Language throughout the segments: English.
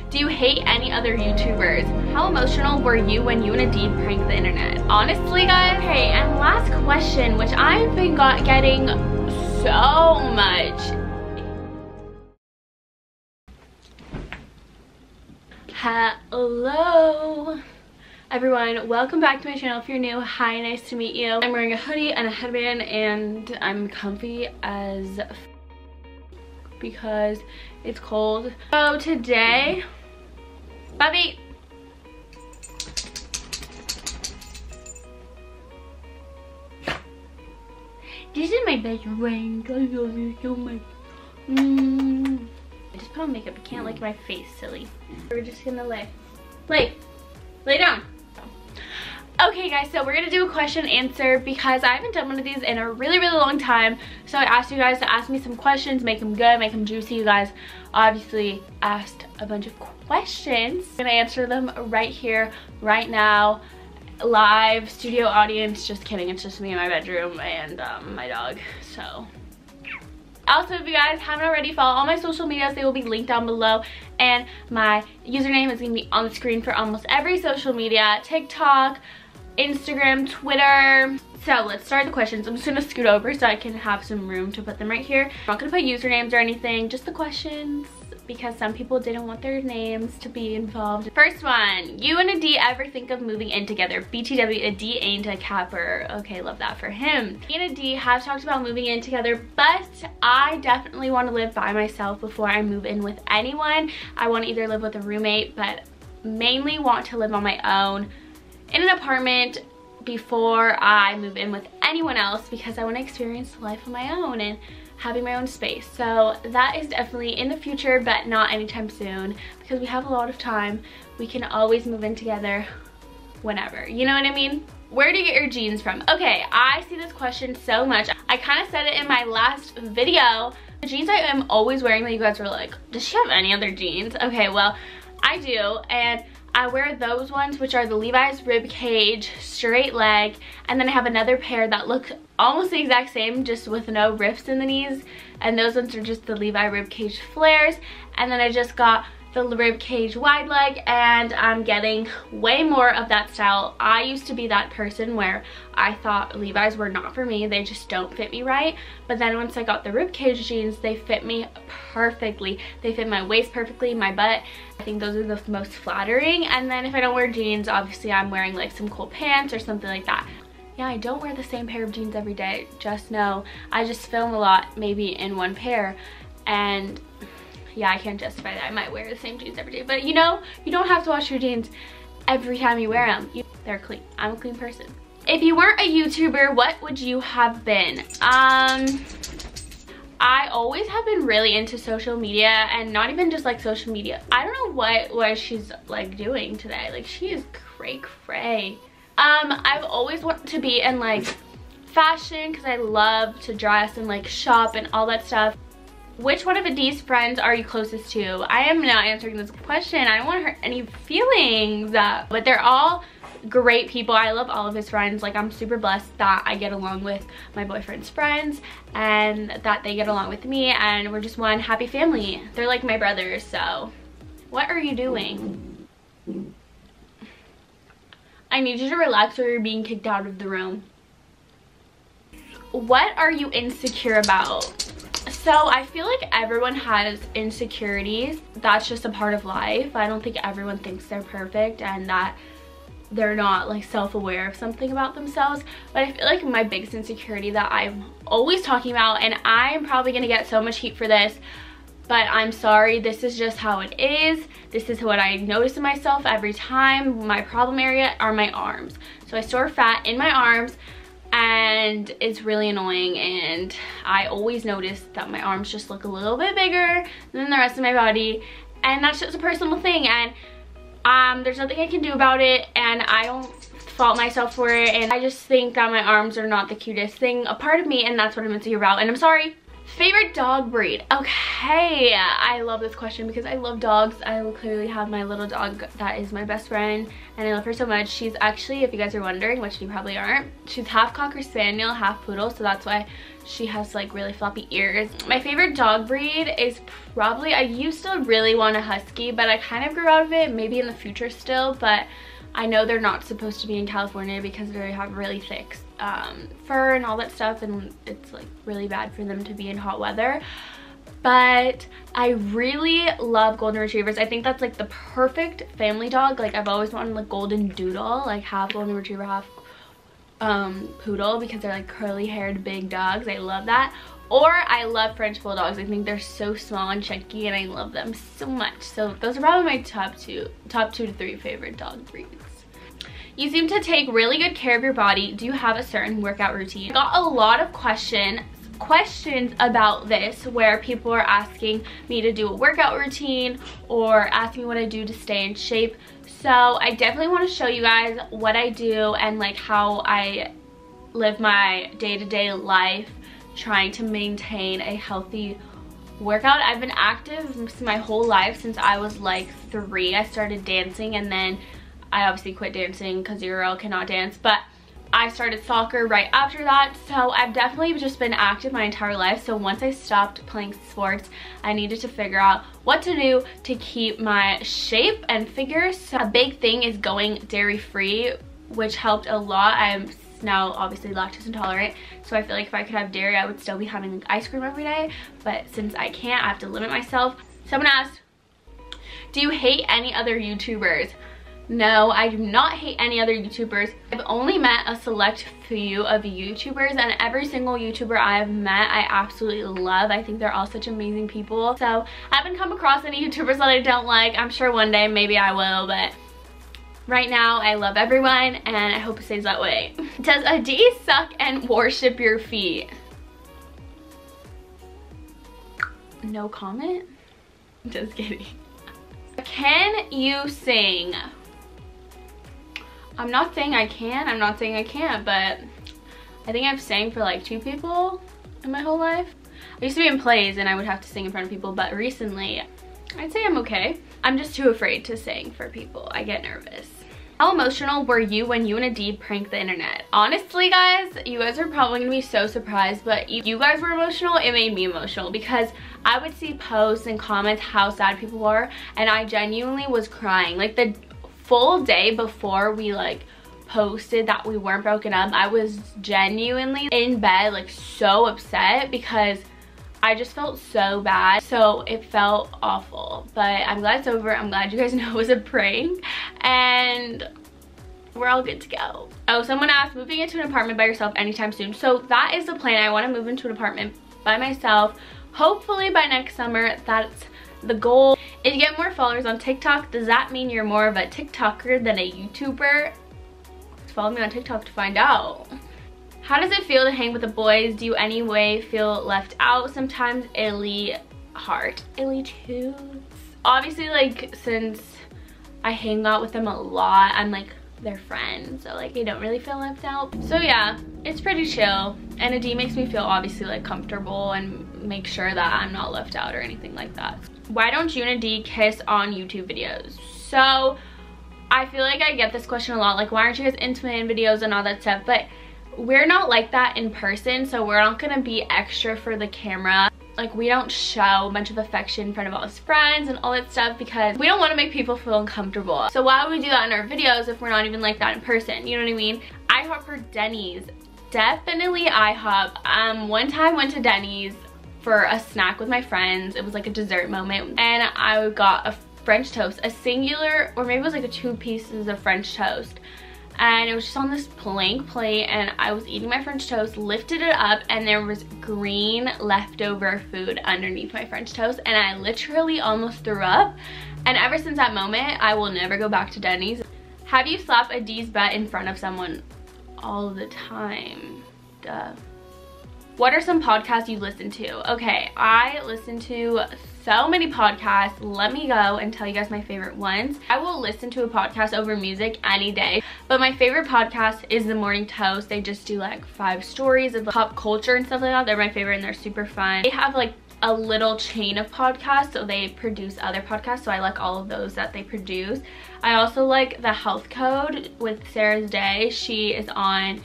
Do you hate any other YouTubers? How emotional were you when you and a D pranked the internet? Honestly, guys. Okay, and last question, which I've been getting so much. Hello everyone, welcome back to my channel. If you're new, hi, nice to meet you. I'm wearing a hoodie and a headband and I'm comfy as because it's cold. So today, Bobby, this is my best friend. I love you so much. I just put on makeup. You can't like my face, silly. We're just gonna lay down. Okay guys, so we're gonna do a question and answer because I haven't done one of these in a really long time. So I asked you guys to ask me some questions, make them good, make them juicy. You guys obviously asked a bunch of questions. I'm gonna answer them right here, right now. Live studio audience. Just kidding, it's just me in my bedroom and my dog. So also, if you guys haven't already, follow all my social medias. They will be linked down below, and my username is gonna be on the screen for almost every social media: TikTok, Instagram, Twitter. So let's start the questions. I'm just gonna scoot over so I can have some room to put them right here. I'm not gonna put usernames or anything, just the questions, because some people didn't want their names to be involved. First one, you and a D ever think of moving in together? BTW, a D ain't a capper. Okay, love that for him. Me and a D have talked about moving in together, but I definitely want to live by myself before I move in with anyone. I want to either live with a roommate, but mainly want to live on my own in an apartment before I move in with anyone else, because I want to experience life on my own and having my own space. So that is definitely in the future, but not anytime soon, because we have a lot of time. We can always move in together whenever, you know what I mean? Where do you get your jeans from? Okay, I see this question so much. I kind of said it in my last video. The jeans I am always wearing that you guys were like, does she have any other jeans? Okay, well, I do, and I wear those ones, which are the Levi's rib cage straight leg, and then I have another pair that look almost the exact same, just with no rips in the knees, and those ones are just the Levi rib cage flares. And then I just got the rib cage wide leg, and I'm getting way more of that style. I used to be that person where I thought Levi's were not for me, they just don't fit me right. But then once I got the rib cage jeans, they fit me perfectly. They fit my waist perfectly, my butt. I think those are the most flattering. And then if I don't wear jeans, obviously I'm wearing like some cool pants or something like that. Yeah, I don't wear the same pair of jeans every day. Just know I just film a lot, maybe in one pair, and yeah, I can't justify that. I might wear the same jeans every day, but you know, you don't have to wash your jeans every time you wear them. They're clean. I'm a clean person. If you weren't a YouTuber, what would you have been? I always have been really into social media, and not even just like social media. I don't know what she's like doing today. Like, she is cray. I've always wanted to be in like fashion because I love to dress and like shop and all that stuff. Which one of Adie's friends are you closest to? I am not answering this question. I don't want to hurt any feelings, but they're all great people. I love all of his friends. Like, I'm super blessed that I get along with my boyfriend's friends and that they get along with me, and we're just one happy family. They're like my brothers. So what are you doing? I need you to relax or you're being kicked out of the room. What are you insecure about? So I feel like everyone has insecurities. That's just a part of life. I don't think everyone thinks they're perfect and that they're not like self-aware of something about themselves. But I feel like my biggest insecurity that I'm always talking about, and I'm probably gonna get so much heat for this, but I'm sorry, this is just how it is. This is what I notice in myself every time. My problem area are my arms. So I store fat in my arms, and it's really annoying, and I always notice that my arms just look a little bit bigger than the rest of my body, and that's just a personal thing, and there's nothing I can do about it, and I don't fault myself for it, and I just think that my arms are not the cutest thing, a part of me, and that's what I'm insecure about, and I'm sorry. Favorite dog breed? Okay, I love this question because I love dogs. I clearly have my little dog that is my best friend and I love her so much. She's actually, if you guys are wondering, which you probably aren't, she's half Cocker Spaniel, half Poodle, so that's why she has like really floppy ears. My favorite dog breed is probably, I used to really want a Husky, but I kind of grew out of it, maybe in the future still, but I know they're not supposed to be in California because they have really thick fur and all that stuff, and it's like really bad for them to be in hot weather. But I really love golden retrievers. I think that's like the perfect family dog. Like I've always wanted like golden doodle, like half golden retriever, half poodle, because they're like curly haired big dogs. I love that. Or I love French bulldogs. I think they're so small and chunky and I love them so much. So those are probably my top two to three favorite dog breeds. You seem to take really good care of your body. Do you have a certain workout routine? I got a lot of questions about this, where people are asking me to do a workout routine or asking me what I do to stay in shape. So I definitely want to show you guys what I do and like how I live my day-to-day life trying to maintain a healthy workout. I've been active my whole life since I was like 3. I started dancing and then I obviously quit dancing because your girl cannot dance, but I started soccer right after that. So I've definitely just been active my entire life. So once I stopped playing sports, I needed to figure out what to do to keep my shape and figure. So a big thing is going dairy free, which helped a lot. I'm now obviously lactose intolerant, so I feel like if I could have dairy I would still be having like ice cream every day, but since I can't, I have to limit myself. Someone asked, do you hate any other YouTubers? No, I do not hate any other YouTubers. I've only met a select few of YouTubers, and every single YouTuber I have met I absolutely love. I think they're all such amazing people. So I haven't come across any YouTubers that I don't like. I'm sure one day maybe I will, but right now I love everyone and I hope it stays that way. Does a D suck and worship your feet? No comment? Just kidding. Can you sing? I'm not saying I can, I'm not saying I can't, but I think I've sang for like 2 people in my whole life. I used to be in plays and I would have to sing in front of people, but recently I'd say I'm okay. I'm just too afraid to sing for people. I get nervous. How emotional were you when you and a D pranked the internet? Honestly guys, you guys are probably gonna be so surprised, but if you guys were emotional, it made me emotional because I would see posts and comments how sad people were and I genuinely was crying. Like the full day before we like posted that we weren't broken up, I was genuinely in bed like so upset because I just felt so bad. So it felt awful, but I'm glad it's over. I'm glad you guys know it was a prank and we're all good to go. Oh, someone asked, moving into an apartment by yourself anytime soon? So that is the plan. I want to move into an apartment by myself, hopefully by next summer. That's the goal. If you get more followers on TikTok, does that mean you're more of a TikToker than a YouTuber? Follow me on TikTok to find out. How does it feel to hang with the boys? Do you anyway feel left out sometimes? Illy heart. Illy toots. Obviously, like, since I hang out with them a lot, I'm like their friend, so like I don't really feel left out. So yeah, it's pretty chill, and a D makes me feel obviously like comfortable and make sure that I'm not left out or anything like that. Why don't you and a D kiss on YouTube videos? So I feel like I get this question a lot, like why aren't you guys intimate in videos and all that stuff, but we're not like that in person, so we're not gonna be extra for the camera. Like we don't show a bunch of affection in front of all his friends and all that stuff because we don't want to make people feel uncomfortable. So why would we do that in our videos if we're not even like that in person? You know what I mean? IHOP for Dennys. Definitely IHOP. One time I went to Dennys for a snack with my friends. It was like a dessert moment and I got a French toast, a singular, or maybe it was like 2 pieces of French toast. And it was just on this blank plate and I was eating my French toast, lifted it up, and there was green leftover food underneath my French toast and I literally almost threw up. And ever since that moment, I will never go back to Dennys. Have you slapped a D's butt in front of someone? All the time. Duh. What are some podcasts you listen to? Okay, I listen to so many podcasts. Let me go and tell you guys my favorite ones. I will listen to a podcast over music any day, but my favorite podcast is The Morning Toast. They just do like 5 stories of pop culture and stuff like that. They're my favorite and they're super fun. They have like a little chain of podcasts, so they produce other podcasts, so I like all of those that they produce. I also like The Health Code with Sarah's Day. She is on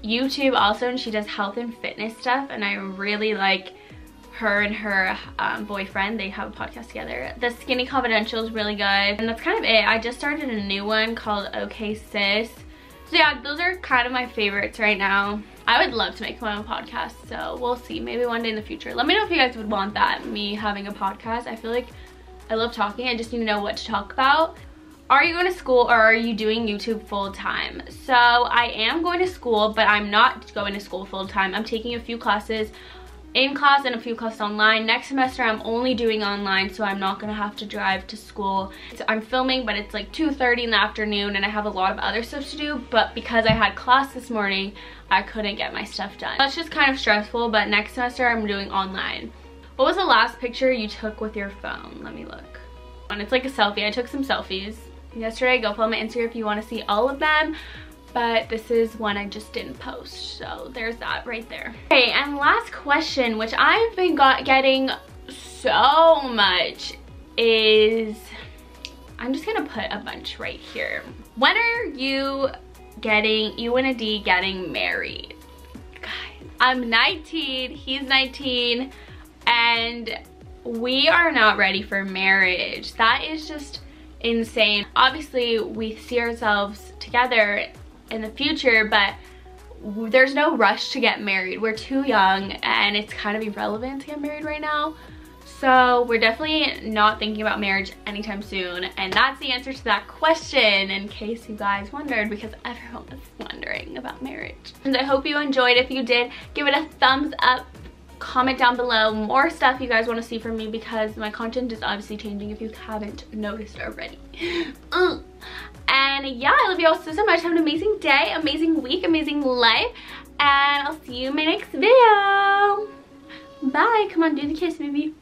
YouTube also, and she does health and fitness stuff, and I really like her and her boyfriend. They have a podcast together. The Skinny Confidential is really good, and that's kind of it. I just started a new one called Okay Sis. So yeah, those are kind of my favorites right now. I would love to make my own podcast, so we'll see. Maybe one day in the future. Let me know if you guys would want that, me having a podcast. I feel like I love talking. I just need to know what to talk about. Are you going to school or are you doing YouTube full time? So I am going to school, but I'm not going to school full time. I'm taking a few classes in class and a few classes online. Next semester I'm only doing online, so I'm not gonna have to drive to school. So I'm filming, but it's like 2:30 in the afternoon and I have a lot of other stuff to do, but because I had class this morning, I couldn't get my stuff done. That's just kind of stressful, but next semester I'm doing online. What was the last picture you took with your phone? Let me look. And it's like a selfie. I took some selfies yesterday. Go follow my Instagram if you want to see all of them. But this is one I just didn't post, so there's that right there. Okay, and last question, which I've been getting so much, is, I'm just gonna put a bunch right here. When are you and a D getting married? Guys, I'm 19, he's 19, and we are not ready for marriage. That is just insane. Obviously, we see ourselves together in the future, but there's no rush to get married. We're too young and it's kind of irrelevant to get married right now. So we're definitely not thinking about marriage anytime soon. And that's the answer to that question, in case you guys wondered, because everyone was wondering about marriage. And I hope you enjoyed. If you did, give it a thumbs up. Comment down below more stuff you guys want to see from me, because my content is obviously changing if you haven't noticed already. And yeah, I love you all so much. Have an amazing day, amazing week, amazing life, and I'll see you in my next video. Bye. Come on, do the kiss, baby.